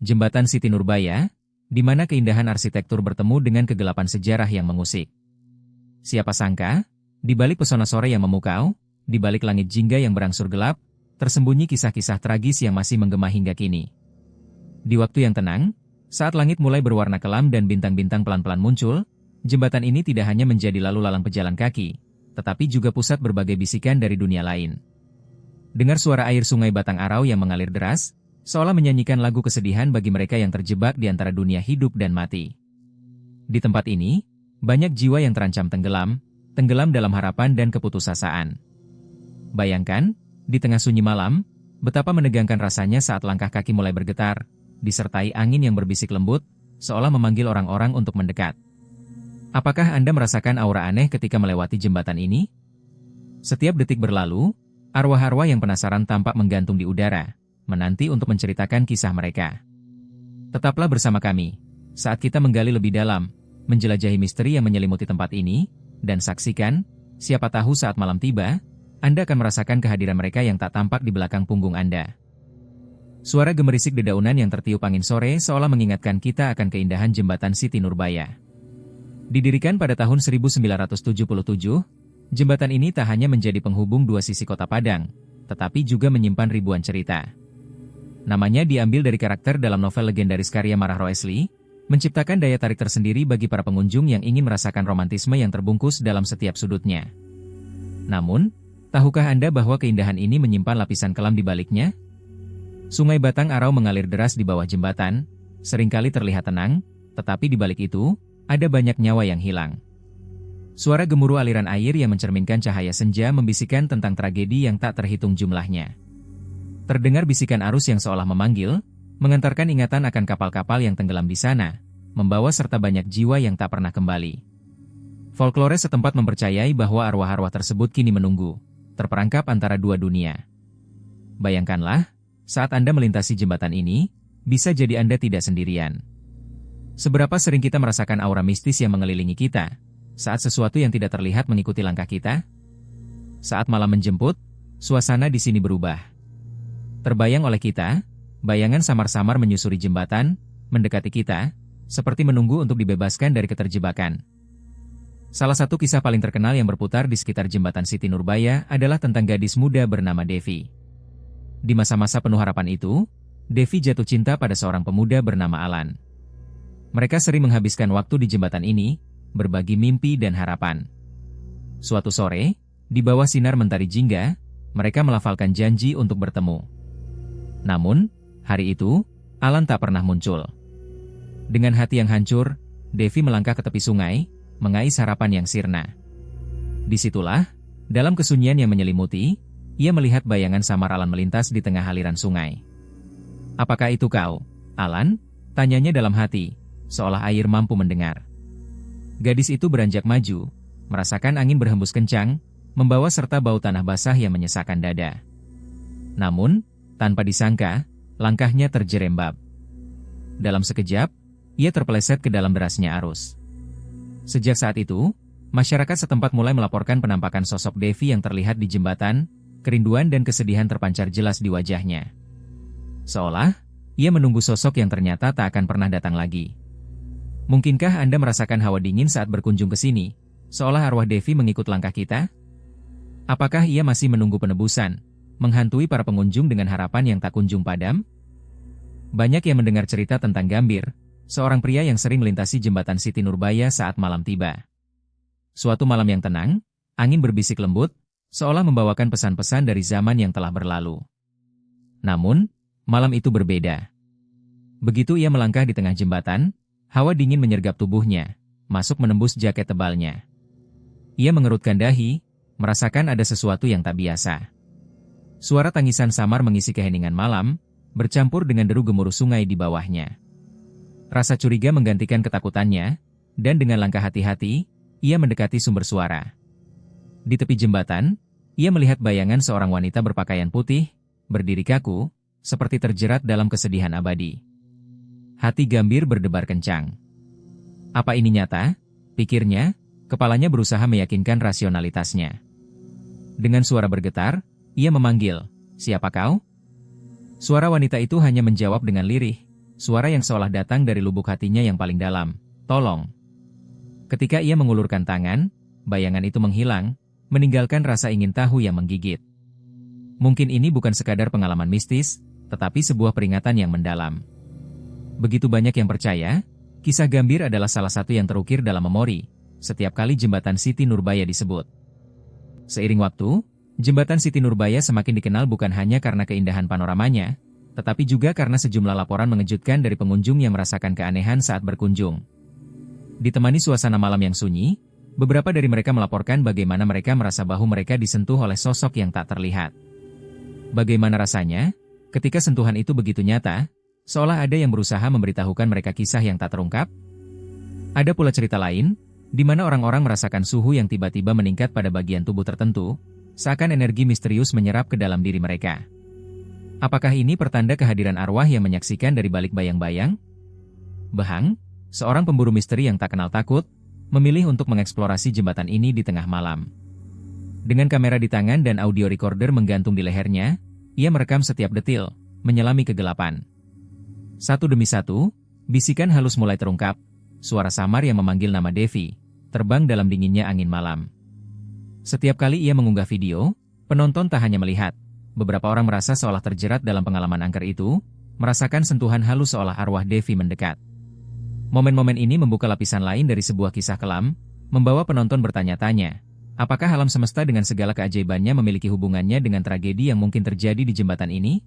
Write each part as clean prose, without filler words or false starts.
Jembatan Siti Nurbaya, di mana keindahan arsitektur bertemu dengan kegelapan sejarah yang mengusik. Siapa sangka, di balik pesona sore yang memukau, di balik langit jingga yang berangsur gelap, tersembunyi kisah-kisah tragis yang masih menggema hingga kini. Di waktu yang tenang, saat langit mulai berwarna kelam dan bintang-bintang pelan-pelan muncul, jembatan ini tidak hanya menjadi lalu lalang pejalan kaki, tetapi juga pusat berbagai bisikan dari dunia lain. Dengar suara air sungai Batang Arau yang mengalir deras, seolah menyanyikan lagu kesedihan bagi mereka yang terjebak di antara dunia hidup dan mati. Di tempat ini, banyak jiwa yang terancam tenggelam dalam harapan dan keputusasaan. Bayangkan, di tengah sunyi malam, betapa menegangkan rasanya saat langkah kaki mulai bergetar, disertai angin yang berbisik lembut, seolah memanggil orang-orang untuk mendekat. Apakah Anda merasakan aura aneh ketika melewati jembatan ini? Setiap detik berlalu, arwah-arwah yang penasaran tampak menggantung di udara, menanti untuk menceritakan kisah mereka. Tetaplah bersama kami, saat kita menggali lebih dalam, menjelajahi misteri yang menyelimuti tempat ini, dan saksikan, siapa tahu saat malam tiba, Anda akan merasakan kehadiran mereka yang tak tampak di belakang punggung Anda. Suara gemerisik dedaunan yang tertiup angin sore seolah mengingatkan kita akan keindahan jembatan Siti Nurbaya. Didirikan pada tahun 1977, jembatan ini tak hanya menjadi penghubung dua sisi kota Padang, tetapi juga menyimpan ribuan cerita. Namanya diambil dari karakter dalam novel legendaris karya Marah Roesli, menciptakan daya tarik tersendiri bagi para pengunjung yang ingin merasakan romantisme yang terbungkus dalam setiap sudutnya. Namun, tahukah Anda bahwa keindahan ini menyimpan lapisan kelam di baliknya? Sungai Batang Arau mengalir deras di bawah jembatan, seringkali terlihat tenang, tetapi di balik itu, ada banyak nyawa yang hilang. Suara gemuruh aliran air yang mencerminkan cahaya senja membisikkan tentang tragedi yang tak terhitung jumlahnya. Terdengar bisikan arus yang seolah memanggil, mengantarkan ingatan akan kapal-kapal yang tenggelam di sana, membawa serta banyak jiwa yang tak pernah kembali. Folklore setempat mempercayai bahwa arwah-arwah tersebut kini menunggu, terperangkap antara dua dunia. Bayangkanlah, saat Anda melintasi jembatan ini, bisa jadi Anda tidak sendirian. Seberapa sering kita merasakan aura mistis yang mengelilingi kita, saat sesuatu yang tidak terlihat mengikuti langkah kita? Saat malam menjemput, suasana di sini berubah. Terbayang oleh kita, bayangan samar-samar menyusuri jembatan, mendekati kita, seperti menunggu untuk dibebaskan dari keterjebakan. Salah satu kisah paling terkenal yang berputar di sekitar jembatan Siti Nurbaya adalah tentang gadis muda bernama Devi. Di masa-masa penuh harapan itu, Devi jatuh cinta pada seorang pemuda bernama Alan. Mereka sering menghabiskan waktu di jembatan ini, berbagi mimpi dan harapan. Suatu sore, di bawah sinar mentari jingga, mereka melafalkan janji untuk bertemu. Namun, hari itu, Alan tak pernah muncul. Dengan hati yang hancur, Devi melangkah ke tepi sungai, mengais harapan yang sirna. Disitulah, dalam kesunyian yang menyelimuti, ia melihat bayangan samar Alan melintas di tengah aliran sungai. "Apakah itu kau, Alan?" tanyanya dalam hati, seolah air mampu mendengar. Gadis itu beranjak maju, merasakan angin berhembus kencang, membawa serta bau tanah basah yang menyesakkan dada. Namun, tanpa disangka, langkahnya terjerembab. Dalam sekejap, ia terpeleset ke dalam derasnya arus. Sejak saat itu, masyarakat setempat mulai melaporkan penampakan sosok Devi yang terlihat di jembatan, kerinduan dan kesedihan terpancar jelas di wajahnya. Seolah, ia menunggu sosok yang ternyata tak akan pernah datang lagi. Mungkinkah Anda merasakan hawa dingin saat berkunjung ke sini, seolah arwah Devi mengikut langkah kita? Apakah ia masih menunggu penebusan, menghantui para pengunjung dengan harapan yang tak kunjung padam? Banyak yang mendengar cerita tentang Gambir, seorang pria yang sering melintasi jembatan Siti Nurbaya saat malam tiba. Suatu malam yang tenang, angin berbisik lembut, seolah membawakan pesan-pesan dari zaman yang telah berlalu. Namun, malam itu berbeda. Begitu ia melangkah di tengah jembatan, hawa dingin menyergap tubuhnya, masuk menembus jaket tebalnya. Ia mengerutkan dahi, merasakan ada sesuatu yang tak biasa. Suara tangisan samar mengisi keheningan malam, bercampur dengan deru gemuruh sungai di bawahnya. Rasa curiga menggantikan ketakutannya, dan dengan langkah hati-hati, ia mendekati sumber suara. Di tepi jembatan, ia melihat bayangan seorang wanita berpakaian putih, berdiri kaku, seperti terjerat dalam kesedihan abadi. Hati Gambir berdebar kencang. Apa ini nyata? Pikirnya, kepalanya berusaha meyakinkan rasionalitasnya. Dengan suara bergetar, ia memanggil, "Siapa kau?" Suara wanita itu hanya menjawab dengan lirih, suara yang seolah datang dari lubuk hatinya yang paling dalam, "Tolong." Ketika ia mengulurkan tangan, bayangan itu menghilang, meninggalkan rasa ingin tahu yang menggigit. Mungkin ini bukan sekadar pengalaman mistis, tetapi sebuah peringatan yang mendalam. Begitu banyak yang percaya, kisah Gambir adalah salah satu yang terukir dalam memori, setiap kali jembatan Siti Nurbaya disebut. Seiring waktu, jembatan Siti Nurbaya semakin dikenal bukan hanya karena keindahan panoramanya, tetapi juga karena sejumlah laporan mengejutkan dari pengunjung yang merasakan keanehan saat berkunjung. Ditemani suasana malam yang sunyi, beberapa dari mereka melaporkan bagaimana mereka merasa bahu mereka disentuh oleh sosok yang tak terlihat. Bagaimana rasanya ketika sentuhan itu begitu nyata, seolah ada yang berusaha memberitahukan mereka kisah yang tak terungkap? Ada pula cerita lain, di mana orang-orang merasakan suhu yang tiba-tiba meningkat pada bagian tubuh tertentu, seakan energi misterius menyerap ke dalam diri mereka. Apakah ini pertanda kehadiran arwah yang menyaksikan dari balik bayang-bayang? Behang, seorang pemburu misteri yang tak kenal takut, memilih untuk mengeksplorasi jembatan ini di tengah malam. Dengan kamera di tangan dan audio recorder menggantung di lehernya, ia merekam setiap detil, menyelami kegelapan. Satu demi satu, bisikan halus mulai terungkap, suara samar yang memanggil nama Devi, terbang dalam dinginnya angin malam. Setiap kali ia mengunggah video, penonton tak hanya melihat, beberapa orang merasa seolah terjerat dalam pengalaman angker itu, merasakan sentuhan halus seolah arwah Devi mendekat. Momen-momen ini membuka lapisan lain dari sebuah kisah kelam, membawa penonton bertanya-tanya, apakah alam semesta dengan segala keajaibannya memiliki hubungannya dengan tragedi yang mungkin terjadi di jembatan ini?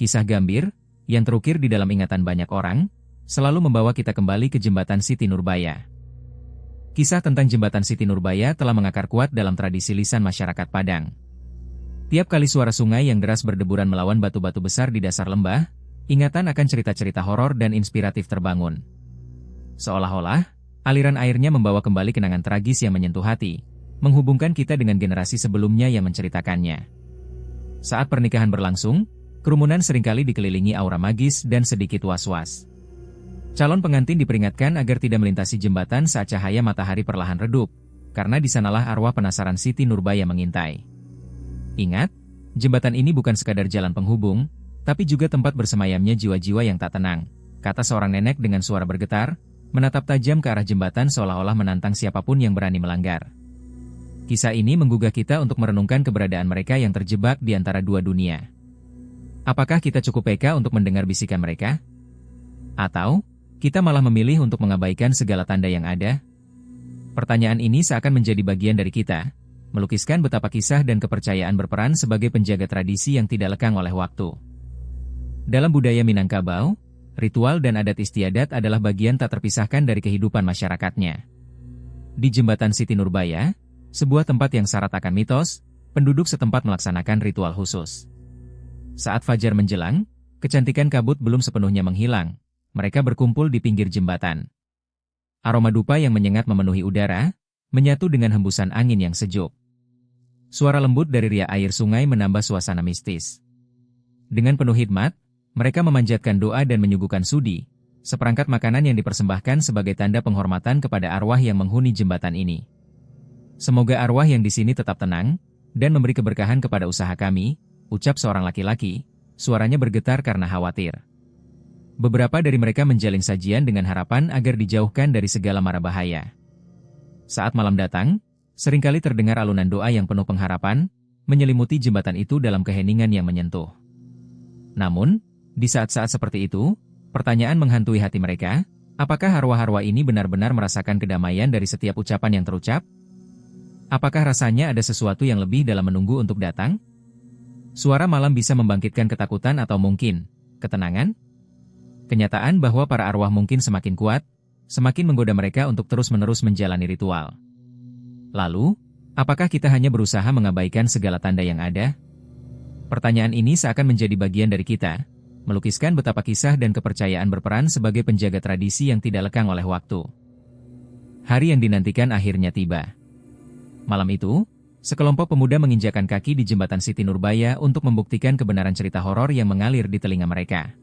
Kisah Gambir, yang terukir di dalam ingatan banyak orang, selalu membawa kita kembali ke jembatan Siti Nurbaya. Kisah tentang jembatan Siti Nurbaya telah mengakar kuat dalam tradisi lisan masyarakat Padang. Tiap kali suara sungai yang deras berdeburan melawan batu-batu besar di dasar lembah, ingatan akan cerita-cerita horor dan inspiratif terbangun. Seolah-olah, aliran airnya membawa kembali kenangan tragis yang menyentuh hati, menghubungkan kita dengan generasi sebelumnya yang menceritakannya. Saat pernikahan berlangsung, kerumunan seringkali dikelilingi aura magis dan sedikit was-was. Calon pengantin diperingatkan agar tidak melintasi jembatan saat cahaya matahari perlahan redup, karena di sanalah arwah penasaran Siti Nurbaya mengintai. Ingat, jembatan ini bukan sekadar jalan penghubung, tapi juga tempat bersemayamnya jiwa-jiwa yang tak tenang, kata seorang nenek dengan suara bergetar, menatap tajam ke arah jembatan seolah-olah menantang siapapun yang berani melanggar. Kisah ini menggugah kita untuk merenungkan keberadaan mereka yang terjebak di antara dua dunia. Apakah kita cukup peka untuk mendengar bisikan mereka? Atau, kita malah memilih untuk mengabaikan segala tanda yang ada? Pertanyaan ini seakan menjadi bagian dari kita, melukiskan betapa kisah dan kepercayaan berperan sebagai penjaga tradisi yang tidak lekang oleh waktu. Dalam budaya Minangkabau, ritual dan adat istiadat adalah bagian tak terpisahkan dari kehidupan masyarakatnya. Di jembatan Siti Nurbaya, sebuah tempat yang syarat akan mitos, penduduk setempat melaksanakan ritual khusus. Saat fajar menjelang, kecantikan kabut belum sepenuhnya menghilang, mereka berkumpul di pinggir jembatan. Aroma dupa yang menyengat memenuhi udara, menyatu dengan hembusan angin yang sejuk. Suara lembut dari riak air sungai menambah suasana mistis. Dengan penuh hikmat, mereka memanjatkan doa dan menyuguhkan sudi, seperangkat makanan yang dipersembahkan sebagai tanda penghormatan kepada arwah yang menghuni jembatan ini. Semoga arwah yang di sini tetap tenang, dan memberi keberkahan kepada usaha kami, ucap seorang laki-laki, suaranya bergetar karena khawatir. Beberapa dari mereka menjalin sajian dengan harapan agar dijauhkan dari segala mara bahaya. Saat malam datang, seringkali terdengar alunan doa yang penuh pengharapan, menyelimuti jembatan itu dalam keheningan yang menyentuh. Namun, di saat-saat seperti itu, pertanyaan menghantui hati mereka, apakah arwah-arwah ini benar-benar merasakan kedamaian dari setiap ucapan yang terucap? Apakah rasanya ada sesuatu yang lebih dalam menunggu untuk datang? Suara malam bisa membangkitkan ketakutan atau mungkin ketenangan? Kenyataan bahwa para arwah mungkin semakin kuat, semakin menggoda mereka untuk terus-menerus menjalani ritual. Lalu, apakah kita hanya berusaha mengabaikan segala tanda yang ada? Pertanyaan ini seakan menjadi bagian dari kita, melukiskan betapa kisah dan kepercayaan berperan sebagai penjaga tradisi yang tidak lekang oleh waktu. Hari yang dinantikan akhirnya tiba. Malam itu, sekelompok pemuda menginjakan kaki di jembatan Siti Nurbaya untuk membuktikan kebenaran cerita horor yang mengalir di telinga mereka.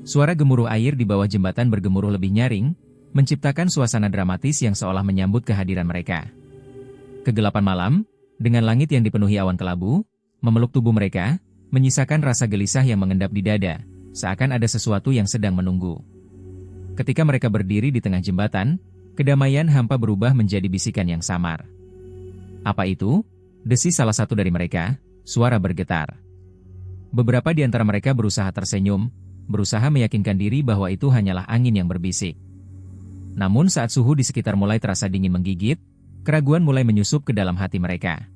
Suara gemuruh air di bawah jembatan bergemuruh lebih nyaring, menciptakan suasana dramatis yang seolah menyambut kehadiran mereka. Kegelapan malam, dengan langit yang dipenuhi awan kelabu, memeluk tubuh mereka, menyisakan rasa gelisah yang mengendap di dada, seakan ada sesuatu yang sedang menunggu. Ketika mereka berdiri di tengah jembatan, kedamaian hampa berubah menjadi bisikan yang samar. "Apa itu?" desis salah satu dari mereka, suara bergetar. Beberapa di antara mereka berusaha tersenyum, berusaha meyakinkan diri bahwa itu hanyalah angin yang berbisik. Namun saat suhu di sekitar mulai terasa dingin menggigit, keraguan mulai menyusup ke dalam hati mereka.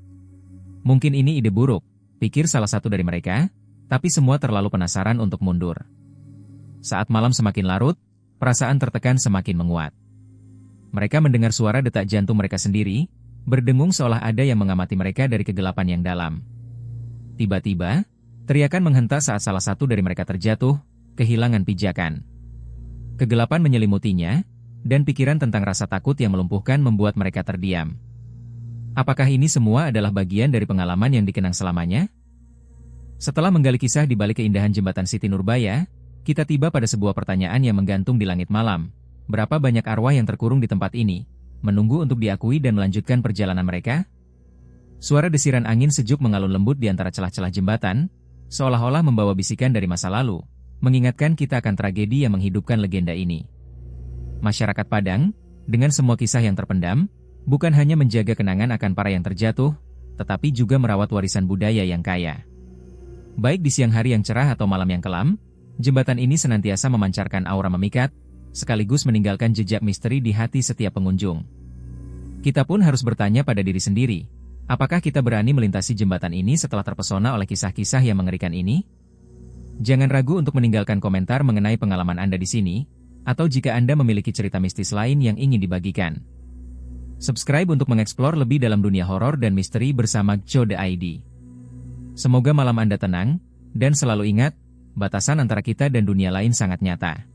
"Mungkin ini ide buruk," pikir salah satu dari mereka, tapi semua terlalu penasaran untuk mundur. Saat malam semakin larut, perasaan tertekan semakin menguat. Mereka mendengar suara detak jantung mereka sendiri, berdengung seolah ada yang mengamati mereka dari kegelapan yang dalam. Tiba-tiba, teriakan menghentak saat salah satu dari mereka terjatuh, kehilangan pijakan. Kegelapan menyelimutinya, dan pikiran tentang rasa takut yang melumpuhkan membuat mereka terdiam. Apakah ini semua adalah bagian dari pengalaman yang dikenang selamanya? Setelah menggali kisah di balik keindahan jembatan Siti Nurbaya, kita tiba pada sebuah pertanyaan yang menggantung di langit malam. Berapa banyak arwah yang terkurung di tempat ini, menunggu untuk diakui dan melanjutkan perjalanan mereka? Suara desiran angin sejuk mengalun lembut di antara celah-celah jembatan, seolah-olah membawa bisikan dari masa lalu, mengingatkan kita akan tragedi yang menghidupkan legenda ini. Masyarakat Padang, dengan semua kisah yang terpendam, bukan hanya menjaga kenangan akan para yang terjatuh, tetapi juga merawat warisan budaya yang kaya. Baik di siang hari yang cerah atau malam yang kelam, jembatan ini senantiasa memancarkan aura memikat, sekaligus meninggalkan jejak misteri di hati setiap pengunjung. Kita pun harus bertanya pada diri sendiri, apakah kita berani melintasi jembatan ini setelah terpesona oleh kisah-kisah yang mengerikan ini? Jangan ragu untuk meninggalkan komentar mengenai pengalaman Anda di sini, atau jika Anda memiliki cerita mistis lain yang ingin dibagikan. Subscribe untuk mengeksplor lebih dalam dunia horor dan misteri bersama Code ID. Semoga malam Anda tenang, dan selalu ingat, batasan antara kita dan dunia lain sangat nyata.